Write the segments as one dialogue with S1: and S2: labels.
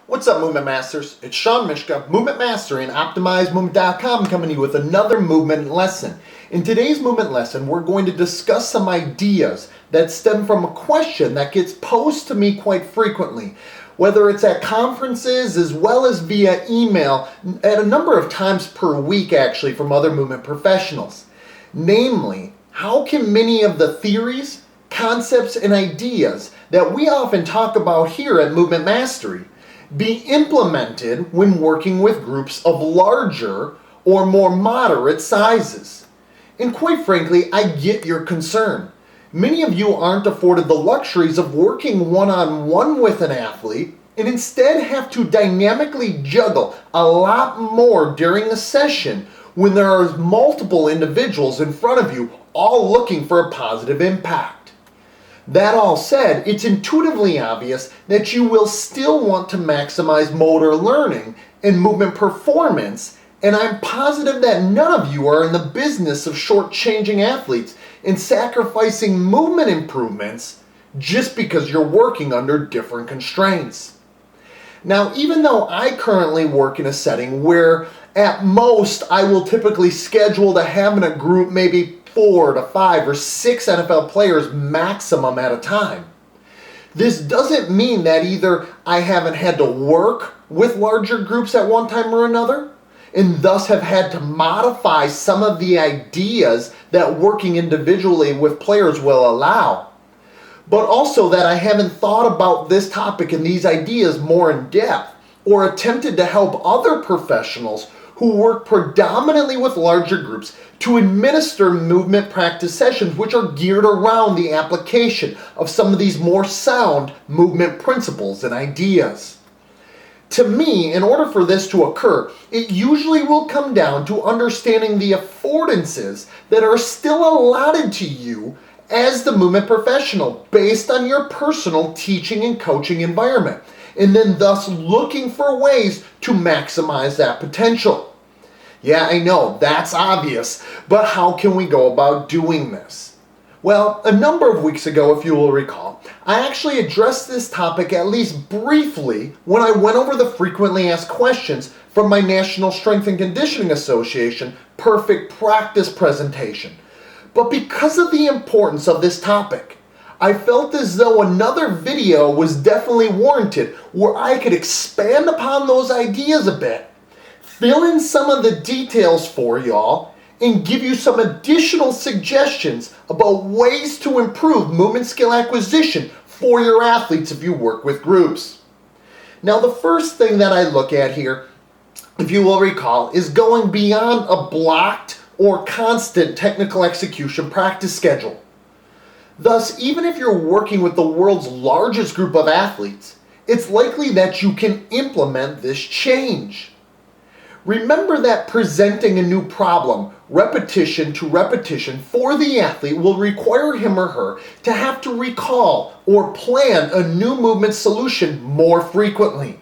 S1: What's up, Movement Masters? It's Shawn, Myszka, Movement Master, and OptimizeMovement.com coming to you with another movement lesson. In today's movement lesson, we're going to discuss some ideas that stem from a question that gets posed to me quite frequently, whether it's at conferences as well as via email, at a number of times per week actually, from other movement professionals. Namely, how can many of the theories, concepts, and ideas that we often talk about here at Movement Mastery be implemented when working with groups of larger or more moderate sizes? And quite frankly, I get your concern. Many of you aren't afforded the luxuries of working one-on-one with an athlete and instead have to dynamically juggle a lot more during a session when there are multiple individuals in front of you all looking for a positive impact. That all said, it's intuitively obvious that you will still want to maximize motor learning and movement performance, and I'm positive that none of you are in the business of shortchanging athletes and sacrificing movement improvements just because you're working under different constraints. Now, even though I currently work in a setting where at most I will typically schedule to have in a group maybe 4 to 5 or 6 NFL players maximum at a time, this doesn't mean that either I haven't had to work with larger groups at one time or another, and thus have had to modify some of the ideas that working individually with players will allow, but also that I haven't thought about this topic and these ideas more in depth, or attempted to help other professionals who work predominantly with larger groups to administer movement practice sessions which are geared around the application of some of these more sound movement principles and ideas. To me, in order for this to occur, it usually will come down to understanding the affordances that are still allotted to you as the movement professional based on your personal teaching and coaching environment, and then thus looking for ways to maximize that potential. Yeah, I know, that's obvious, but how can we go about doing this? Well, a number of weeks ago, if you will recall, I actually addressed this topic at least briefly when I went over the frequently asked questions from my National Strength and Conditioning Association Perfect Practice presentation. But because of the importance of this topic, I felt as though another video was definitely warranted where I could expand upon those ideas a bit, fill in some of the details for y'all, and give you some additional suggestions about ways to improve movement skill acquisition for your athletes if you work with groups. Now, the first thing that I look at here, if you will recall, is going beyond a blocked or constant technical execution practice schedule. Thus, even if you're working with the world's largest group of athletes, it's likely that you can implement this change. Remember that presenting a new problem, repetition to repetition, for the athlete will require him or her to have to recall or plan a new movement solution more frequently.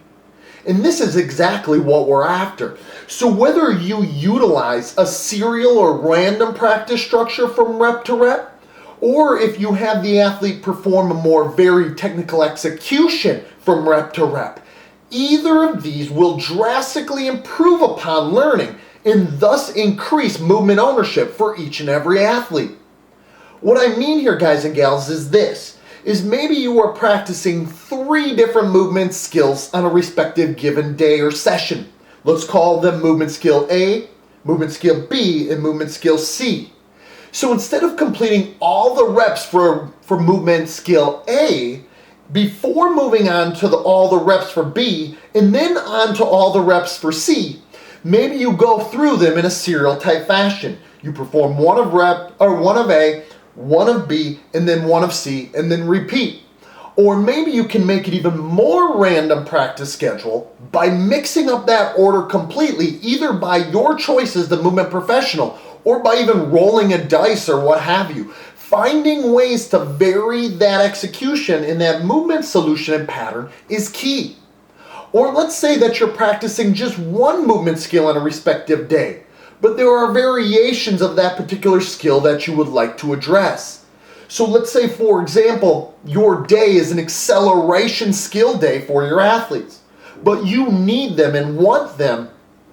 S1: And this is exactly what we're after. So whether you utilize a serial or random practice structure from rep to rep, or if you have the athlete perform a more varied technical execution from rep to rep, either of these will drastically improve upon learning and thus increase movement ownership for each and every athlete. What I mean here, guys and gals, is this. Is maybe you are practicing 3 different movement skills on a respective given day or session. Let's call them movement skill A, movement skill B, and movement skill C. So instead of completing all the reps for movement skill A, before moving on to all the reps for B, and then on to all the reps for C, maybe you go through them in a serial type fashion. You perform one of A, one of B, and then one of C, and then repeat. Or maybe you can make it even more random practice schedule by mixing up that order completely, either by your choice as the movement professional, or by even rolling a dice or what have you. Finding ways to vary that execution in that movement solution and pattern is key. Or let's say that you're practicing just one movement skill on a respective day, but there are variations of that particular skill that you would like to address. So let's say, for example, your day is an acceleration skill day for your athletes. but you need them and want them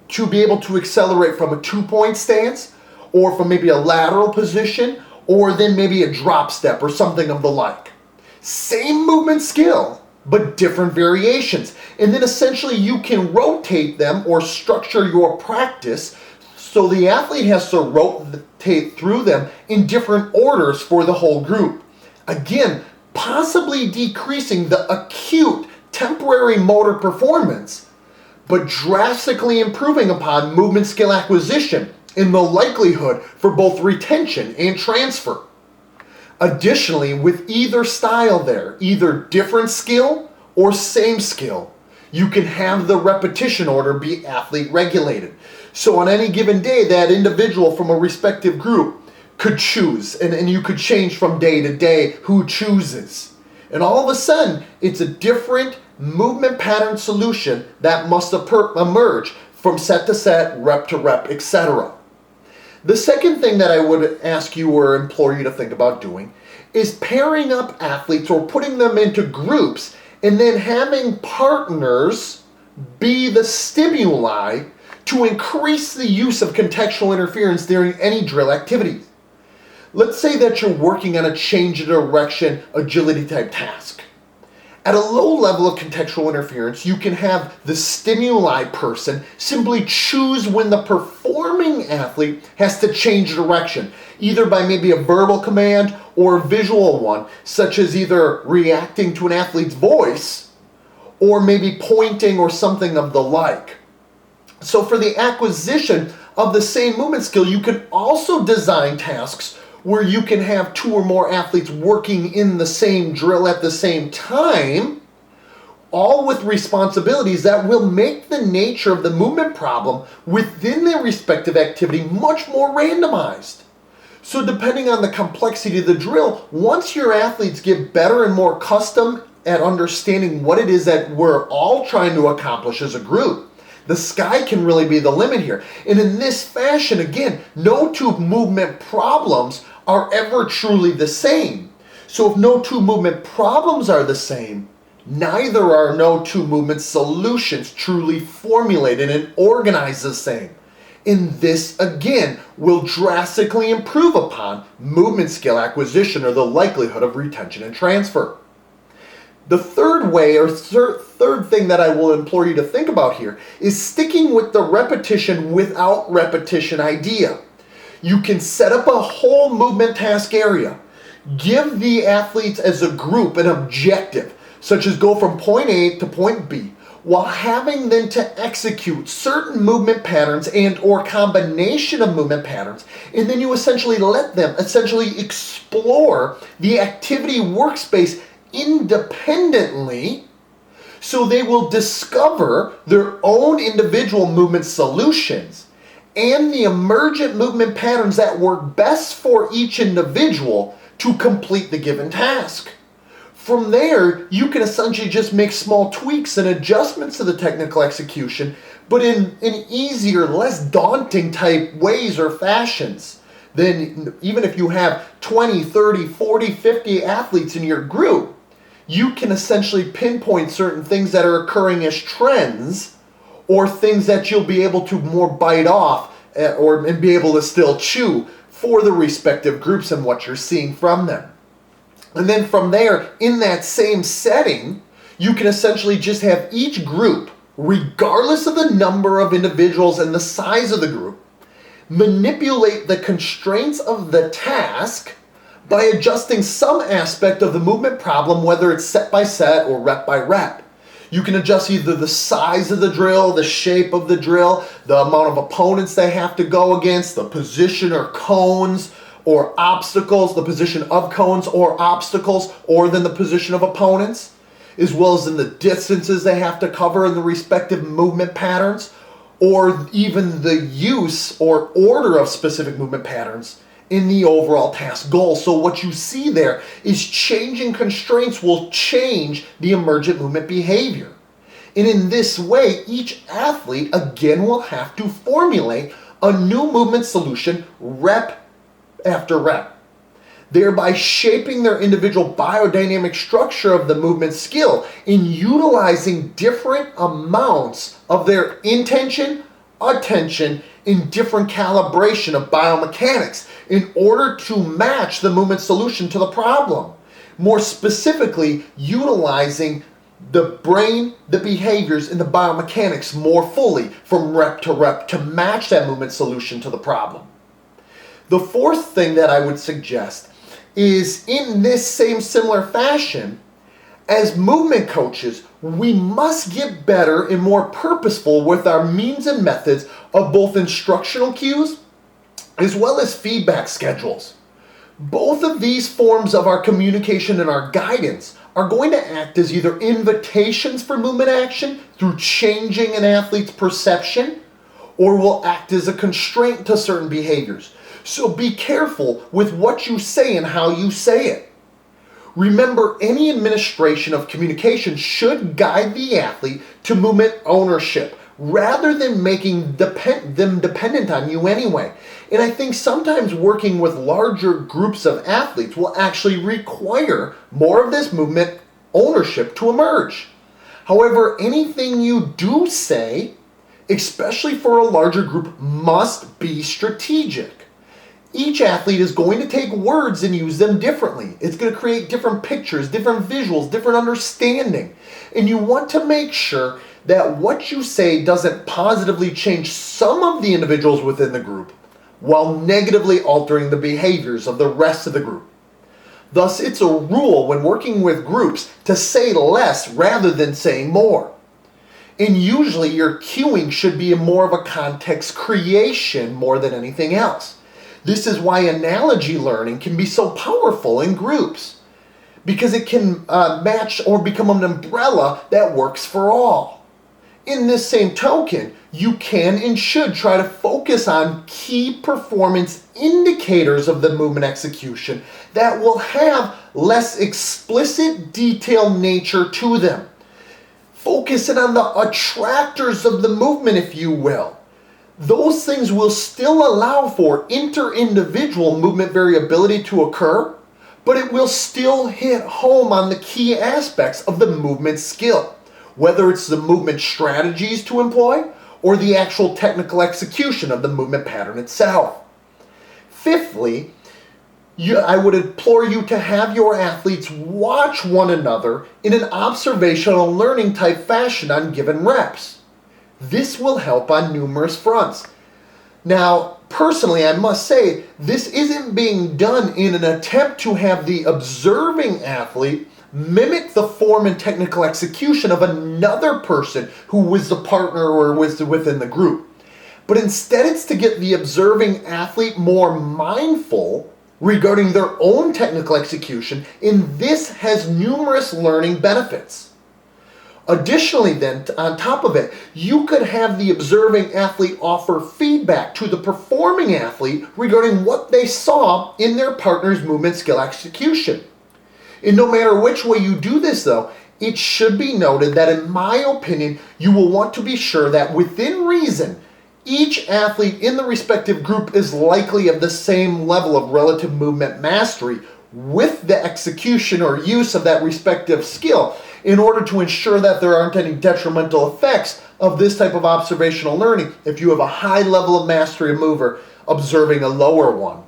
S1: to be able to accelerate from a 2-point stance, or from maybe a lateral position, or then maybe a drop step or something of the like. Same movement skill, but different variations. And then essentially you can rotate them or structure your practice so the athlete has to rotate through them in different orders for the whole group. Again, possibly decreasing the acute temporary motor performance, but drastically improving upon movement skill acquisition in the likelihood for both retention and transfer. Additionally, with either style there, either different skill or same skill, you can have the repetition order be athlete regulated. So on any given day, that individual from a respective group could choose, and you could change from day to day who chooses. And all of a sudden, it's a different movement pattern solution that must emerge from set to set, rep to rep, etc. The second thing that I would ask you or implore you to think about doing is pairing up athletes or putting them into groups and then having partners be the stimuli to increase the use of contextual interference during any drill activities. Let's say that you're working on a change of direction agility type task. At a low level of contextual interference, you can have the stimuli person simply choose when the performing athlete has to change direction, either by maybe a verbal command or a visual one, such as either reacting to an athlete's voice or maybe pointing or something of the like. So for the acquisition of the same movement skill, you can also design tasks where you can have 2 or more athletes working in the same drill at the same time, all with responsibilities that will make the nature of the movement problem within their respective activity much more randomized. So depending on the complexity of the drill, once your athletes get better and more custom at understanding what it is that we're all trying to accomplish as a group, the sky can really be the limit here. And in this fashion, again, no 2 movement problems are ever truly the same. So if no 2 movement problems are the same, neither are no 2 movement solutions truly formulated and organized the same. And this, again, will drastically improve upon movement skill acquisition or the likelihood of retention and transfer. The third way, or third thing that I will implore you to think about here, is sticking with the repetition without repetition idea. You can set up a whole movement task area. Give the athletes as a group an objective, such as go from point A to point B, while having them to execute certain movement patterns and or combination of movement patterns, and then you essentially let them explore the activity workspace independently, so they will discover their own individual movement solutions and the emergent movement patterns that work best for each individual to complete the given task. From there, you can essentially just make small tweaks and adjustments to the technical execution, but in easier, less daunting type ways or fashions. Then even if you have 20, 30, 40, 50 athletes in your group, you can essentially pinpoint certain things that are occurring as trends or things that you'll be able to more bite off and be able to still chew for the respective groups and what you're seeing from them. And then from there, in that same setting, you can essentially just have each group, regardless of the number of individuals and the size of the group, manipulate the constraints of the task by adjusting some aspect of the movement problem, whether it's set by set or rep by rep. You can adjust either the size of the drill, the shape of the drill, the amount of opponents they have to go against, the position or cones or obstacles, the position of cones or obstacles, or then the position of opponents, as well as in the distances they have to cover in the respective movement patterns, or even the use or order of specific movement patterns in the overall task goal. So what you see there is changing constraints will change the emergent movement behavior. And in this way, each athlete again will have to formulate a new movement solution rep after rep. thereby shaping their individual biodynamic structure of the movement skill in utilizing different amounts of their intention, attention, in different calibration of biomechanics in order to match the movement solution to the problem. More specifically, utilizing the brain, the behaviors, and the biomechanics more fully from rep to match that movement solution to the problem. The fourth thing that I would suggest is, in this same similar fashion, as movement coaches, we must get better and more purposeful with our means and methods of both instructional cues as well as feedback schedules. Both of these forms of our communication and our guidance are going to act as either invitations for movement action through changing an athlete's perception, or will act as a constraint to certain behaviors. So be careful with what you say and how you say it. Remember, any administration of communication should guide the athlete to movement ownership rather than making them dependent on you anyway. And I think sometimes working with larger groups of athletes will actually require more of this movement ownership to emerge. However, anything you do say, especially for a larger group, must be strategic. Each athlete is going to take words and use them differently. It's going to create different pictures, different visuals, different understanding. And you want to make sure that what you say doesn't positively change some of the individuals within the group while negatively altering the behaviors of the rest of the group. Thus, it's a rule when working with groups to say less rather than saying more. And usually your cueing should be more of a context creation more than anything else. This is why analogy learning can be so powerful in groups, because it can match or become an umbrella that works for all. In this same token, you can and should try to focus on key performance indicators of the movement execution that will have less explicit detailed nature to them. Focusing on the attractors of the movement, if you will. Those things will still allow for inter-individual movement variability to occur, but it will still hit home on the key aspects of the movement skill, whether it's the movement strategies to employ or the actual technical execution of the movement pattern itself. Fifthly, I would implore you to have your athletes watch one another in an observational learning type fashion on given reps. This will help on numerous fronts. Now, personally, I must say, this isn't being done in an attempt to have the observing athlete mimic the form and technical execution of another person who was the partner or was within the group. But instead, it's to get the observing athlete more mindful regarding their own technical execution, and this has numerous learning benefits. Additionally then, on top of it, you could have the observing athlete offer feedback to the performing athlete regarding what they saw in their partner's movement skill execution. And no matter which way you do this though, it should be noted that in my opinion, you will want to be sure that within reason, each athlete in the respective group is likely of the same level of relative movement mastery with the execution or use of that respective skill, in order to ensure that there aren't any detrimental effects of this type of observational learning if you have a high level of mastery of mover observing a lower one.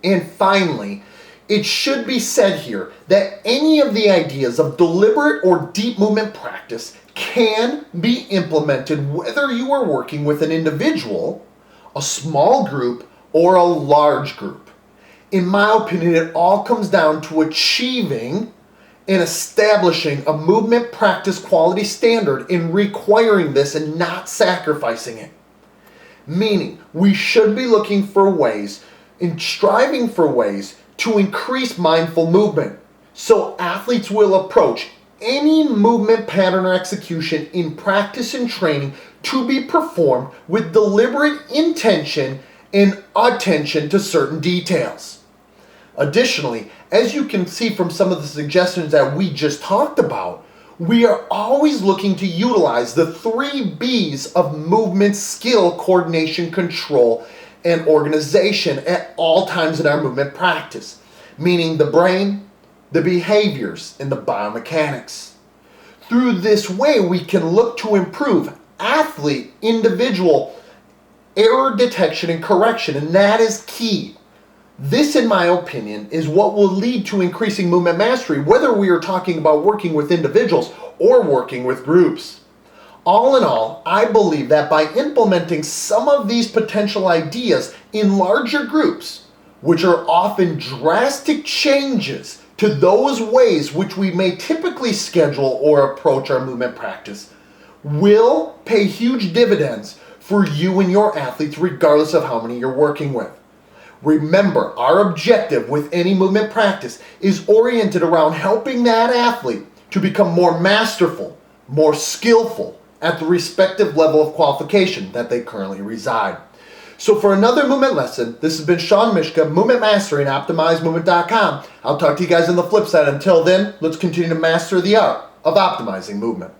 S1: And finally, it should be said here that any of the ideas of deliberate or deep movement practice can be implemented whether you are working with an individual, a small group, or a large group. In my opinion, it all comes down to achieving and establishing a movement practice quality standard in requiring this and not sacrificing it. Meaning, we should be looking for ways and striving for ways to increase mindful movement. So athletes will approach any movement pattern or execution in practice and training to be performed with deliberate intention and attention to certain details. Additionally, as you can see from some of the suggestions that we just talked about, we are always looking to utilize the 3 B's of movement, skill, coordination, control, and organization at all times in our movement practice. meaning the brain, the behaviors, and the biomechanics. Through this way, we can look to improve athlete, individual error detection and correction, and that is key. This, in my opinion, is what will lead to increasing movement mastery, whether we are talking about working with individuals or working with groups. All in all, I believe that by implementing some of these potential ideas in larger groups, which are often drastic changes to those ways which we may typically schedule or approach our movement practice, will pay huge dividends for you and your athletes regardless of how many you're working with. Remember, our objective with any movement practice is oriented around helping that athlete to become more masterful, more skillful at the respective level of qualification that they currently reside. So for another movement lesson, this has been Shawn Myszka, Movement Mastery and OptimizeMovement.com. I'll talk to you guys on the flip side. Until then, let's continue to master the art of optimizing movement.